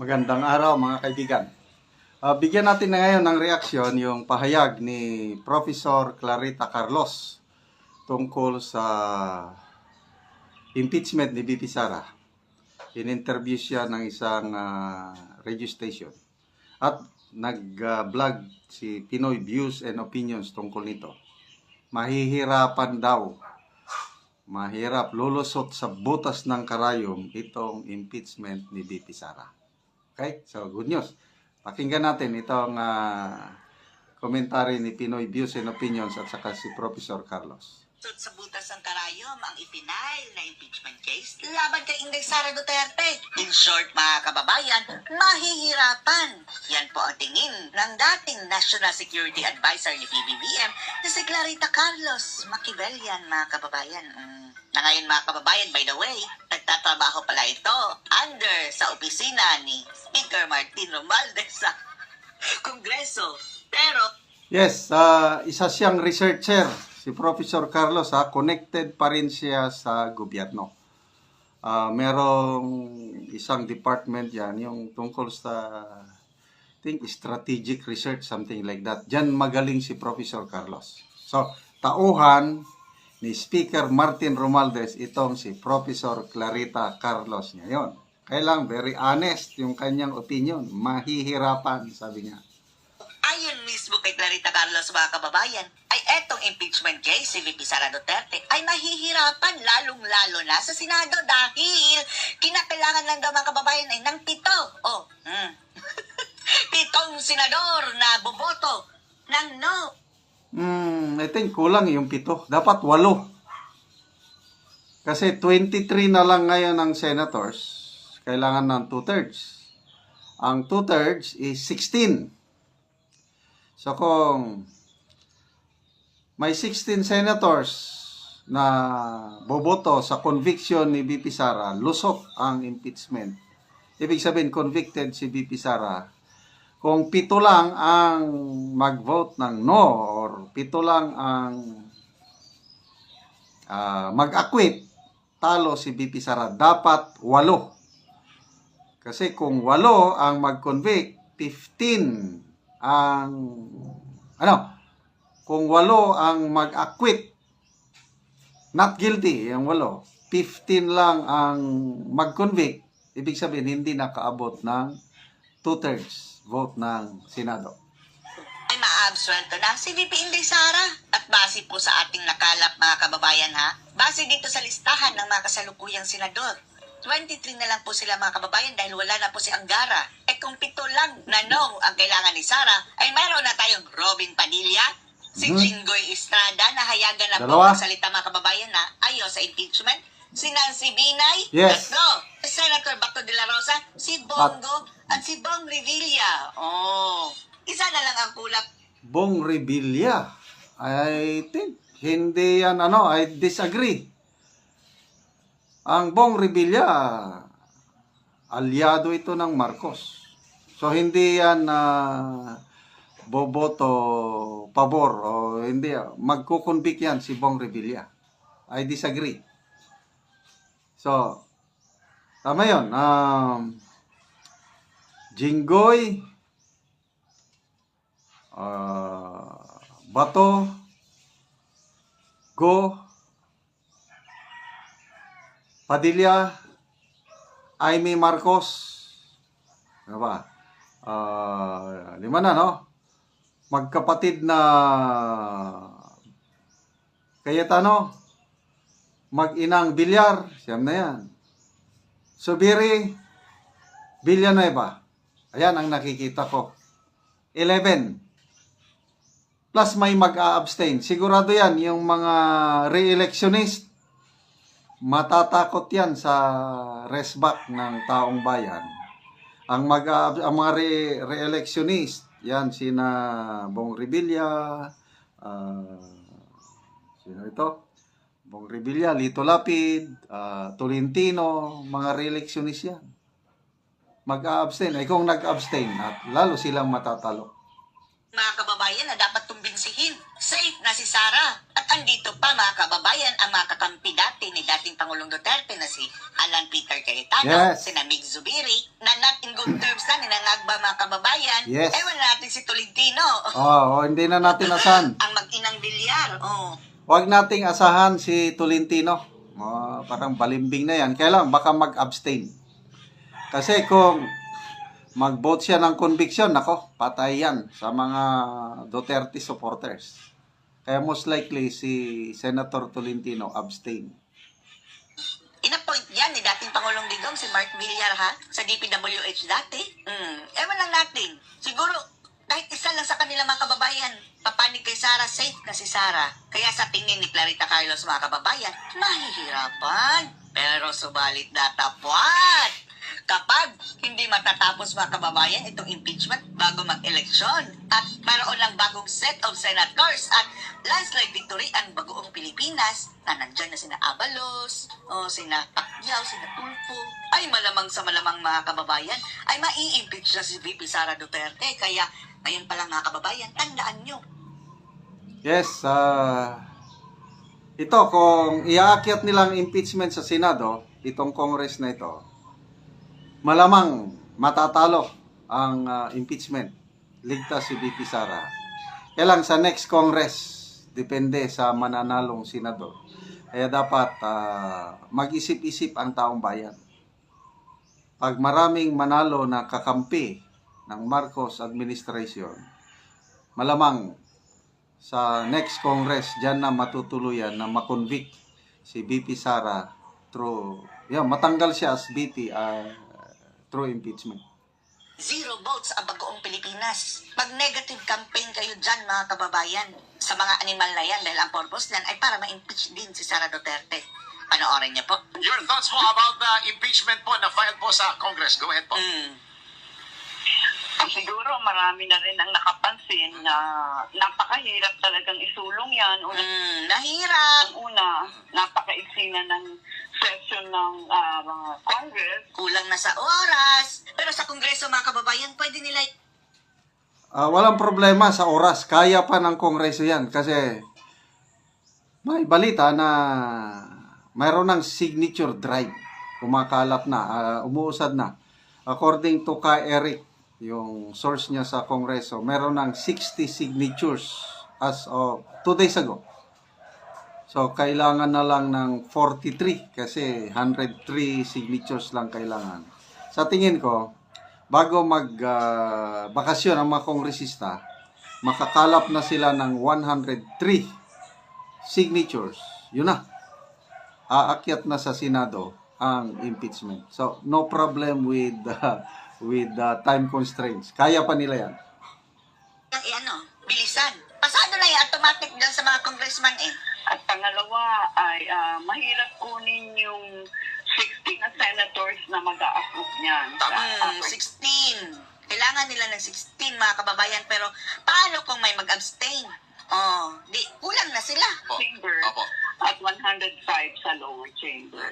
Magandang araw mga kaibigan. Bigyan natin na ngayon ng reaksyon yung pahayag ni Professor Clarita Carlos tungkol sa impeachment ni VP Sara. In-interview siya ng isang radio station at nag-vlog si Pinoy Views and Opinions tungkol nito. Mahihirapan daw, mahirap lulusot sa butas ng karayom itong impeachment ni VP Sara. Okay? So, good news. Pakinggan natin itong komentary ni Pinoy Views and Opinions at saka si Professor Carlos. Sa butas ng karayom ang ipinail na impeachment case laban kay Inday Sara Duterte. In short, mga kababayan, mahihirapan. Yan po ang tingin ng dating National Security Advisor ni PBBM na si Clarita Carlos. Machiavellian, mga kababayan. Na ngayon, mga kababayan, by the way, nagtatrabaho pala ito under sa opisina ni Speaker Martin Romualdez sa Kongreso. Pero Yes, isa siyang researcher, si Professor Carlos, connected pa rin siya sa gobyerno. Merong isang department yan, yung tungkol sa, I think, strategic research, something like that. Diyan magaling si Professor Carlos. So, tauhan ni Speaker Martin Romualdez itong si Professor Clarita Carlos ngayon. Kailang very honest yung kanyang opinion. Mahihirapan, sabi niya. ayon mismo kay Clarita Carlos, mga kababayan, ay etong impeachment case si VP Sara Duterte ay mahihirapan lalong-lalo na sa Senado dahil kinakailangan lang daw, mga kababayan, ay ng 7. Pitong senador na boboto ng no. I think kulang yung 7. Dapat 8. Kasi 23 na lang ngayon ang senators. Kailangan ng 2/3. Ang 2/3 is 16. So kung may 16 senators na boboto sa conviction ni VP Sara, lusot ang impeachment. Ibig sabihin, convicted si VP Sara. Kung 7 lang ang mag-vote ng no or 7 lang ang mag-acquit, talo si VP Sara. Dapat 8. Kasi kung 8 ang mag-convict, 15 ang kung 8 ang mag-acquit, not guilty, yung 8, 15 lang ang mag-convict, ibig sabihin hindi nakaabot ng 2/3 vote ng Senado. Ay maaabsuelto na si VP Inday Sara. At base po sa ating nakalap, mga kababayan, base dito sa listahan ng mga kasalukuyang senador, 23 na lang po sila, mga kababayan, dahil wala na po si Angara. Kung 7 lang na no ang kailangan ni Sara, ay mayroon na tayong Robin Padilla, si Jinggoy Estrada, na hayagan na po magsalita, mga kababayan, na ayaw sa impeachment, si Nancy Binay, Yes. Senator Bato de la Rosa, si Bongo, at si Bong Revilla. Isa na lang ang kulang. Bong Revilla, I think, hindi yan, I disagree. Ang Bong Revilla, aliado ito ng Marcos. So, hindi yan boboto pabor o hindi. Magkukonvict yan si Bong Revilla. I disagree. So, tama yun. Jinggoy, Bato, Go, Padilla, Amy Marcos, ano ba? 5 na, no? Magkapatid na Cayetano, mag-inang Villar, siyam na yan. Subiri, Villanueva, ayan ang nakikita ko. 11. Plus may mag-a-abstain. Sigurado yan, yung mga re-electionist, matatakot yan sa resback ng taong bayan. Ang mga re-electionist, yan sina Bong Revilla, sino ito? Bong Revilla, Lito Lapid, Tolentino, mga re-electionist yan. Mag-a-abstain. Ay kung nag-abstain, lalo silang matatalo. Mga kababayan, na dapat tumbinsihin safe na si Sara. At andito pa mga kababayan ang mga kakampi dati ni dating Pangulong Duterte na si Alan Peter Cayetano, Yes. si Mig Zubiri, na not in good terms na ninangagba mga kababayan. Yes. Ewan natin si Tolentino. Hindi na natin asahan. Ang mag-inang bilyar. Huwag nating asahan si Tolentino. Parang balimbing na yan. Kailan baka mag-abstain. Kasi kung mag-vote siya ng conviction, nako, patay yan sa mga Duterte supporters. Kaya most likely si Senator Tolentino abstain. Inapoint yan ni dating Pangulong Digong si Mark Villar ha sa DPWH dati. Ewan lang natin. Siguro kahit isa lang sa kanila mga kababayan, papanig kay Sara, safe na si Sara. Kaya sa tingin ni Clarita Carlos mga kababayan, mahihirapan. Pero subalit datapwat. Kapag hindi matatapos mga kababayan itong impeachment bago mag-eleksyon at mayroon lang bagong set of senators at landslide victory ang bagoong Pilipinas na nandyan na sina Abalos, sina Pacquiao, sina Tulfo, ay malamang sa malamang mga kababayan ay mai-impeach na si VP Sara Duterte. Kaya ngayon pa lang mga kababayan, tandaan nyo. Yes, ito kung iaakyat nilang impeachment sa Senado, itong Congress na ito, malamang matatalo ang impeachment. Ligtas si VP Sara. Kaya lang sa next Congress, depende sa mananalong senador. Kaya dapat mag-isip-isip ang taong bayan. Pag maraming manalo na kakampi ng Marcos administration, malamang sa next Congress, dyan na matutuluyan na makonvict si VP Sara through, matanggal siya as VP through impeachment. 0 votes ang bagoong Pilipinas. Mag-negative campaign kayo dyan mga kababayan sa mga animal na yan dahil ang purpose niyan ay para ma-impeach din si Sara Duterte. Panoorin niyo po. Your thoughts po about the impeachment po na filed po sa Congress. Go ahead po. Siguro marami na rin ang nakapansin na napakahirap talagang isulong yan. Nahirap. Una, napakaiksi na ng session ng Congress. Kulang na sa oras. Pero sa Kongreso mga kababayan, pwede nila Walang problema sa oras. Kaya pa ng Kongreso yan. Kasi may balita na mayroon ng signature drive. Kumakalap na, umuusad na. According to Kay Eric, yung source niya sa Kongreso, meron ng 60 signatures as of 2 days ago. So, kailangan na lang ng 43 kasi 103 signatures lang kailangan. Sa tingin ko, bago mag-bakasyon ang mga kongresista, makakalap na sila ng 103 signatures. Yun na. Aakyat na sa Senado ang impeachment. So, no problem with time constraints. Kaya pa nila yan. bilisan. Pasado na yung automatic dyan sa mga congressman eh. At pangalawa ay mahirap kunin yung 16 na senators na mag-a-approve niyan. 16. Kailangan nila ng 16 mga kababayan, pero paano kung may mag-abstain? Di kulang na sila. Chamber Opo. at 105 sa lower chamber.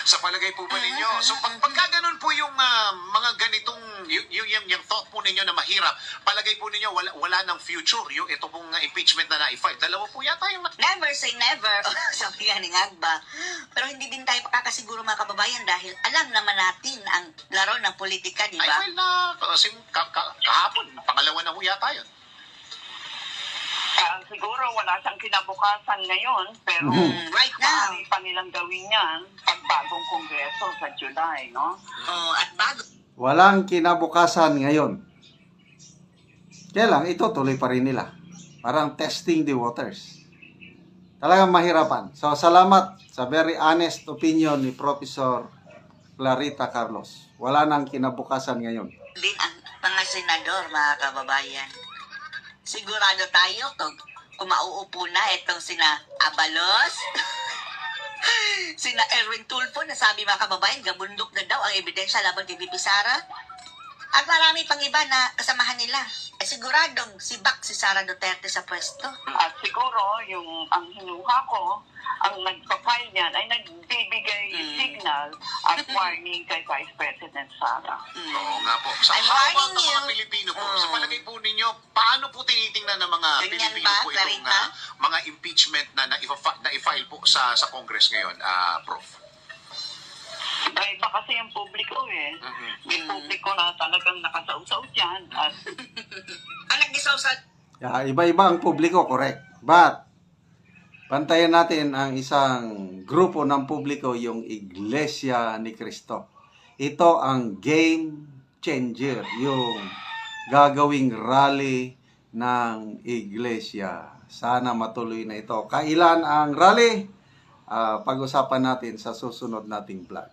Sa palagay po ba ninyo? So pagka ganun po yung mga ganitong yung thought po ninyo na mahirap, palagay po ninyo wala ng future yung ito pong impeachment na na-file. Dalawa po yata yung Never say never. Sabi nga ni Ngagba. Pero hindi din tayo makakasiguro mga kababayan dahil alam naman natin ang laro ng politika, di I ba? file na kahapon, pangalawa na po yata yun. Siguro wala siyang kinabukasan ngayon, pero Right now. maaari pa nilang gawin yan pag bagong kongreso sa July, no? At bago Walang kinabukasan ngayon. Kaya lang, ito tuloy pa rin nila. Parang testing the waters. Talagang mahirapan. So, salamat sa very honest opinion ni Professor Clarita Carlos. Wala nang kinabukasan ngayon. din ang mga senador, mga kababayan. Sigurado tayo kung mauupo na itong sina Abalos, sina Erwin Tulfo, na sabi mga kababayan, gabundok na daw ang ebidensya laban kay VP Sara. At marami pang iba na kasamahan nila. Siguradong si Sara Duterte sa pwesto. At siguro, ang hinuha ko ang nagpa-file niyan ay nagbibigay signal at warning kay Vice President Sara. Oo nga po. Sa I'm hawak warning ng mga you. Pilipino po, sa palagay po ninyo, paano po tinitingnan ng mga Ganyan Pilipino ba, po itong Clarita? mga impeachment na i-file po sa Congress ngayon, Prof? Ay, iba kasi yung publiko eh. May publiko na talagang nakasausaw dyan. At Anak ni Sausa, Iba-iba ang publiko, correct. But, pantayan natin ang isang grupo ng publiko, yung Iglesia ni Cristo. Ito ang game changer, yung gagawing rally ng Iglesia. Sana matuloy na ito. Kailan ang rally? Pag-usapan natin sa susunod nating vlog.